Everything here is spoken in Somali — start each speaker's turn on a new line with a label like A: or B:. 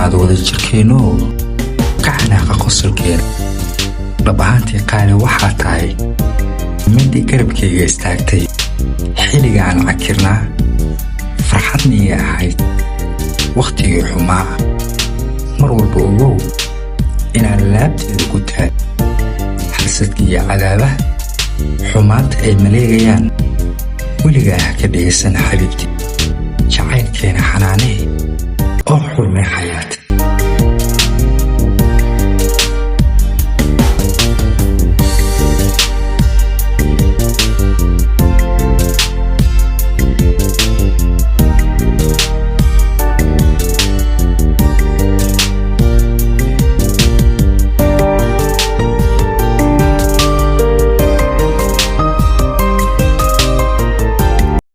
A: xumaado wada jirkeeno ka xanaaqa qosolkeena dhab ahaantii qaali waxaa tahay midii garabkayga istaagtay xilliga aan cakirnaa farxadna ii ahayd waqtigii xumaa mar walba ogow inaan laabteeda ku tahay xasadka iyo cadaabaha xumaanta ay maleegayaan weligaa ha ka dhegaysan xabiibti jacaylkeena xanaanee oo xurmay xayaati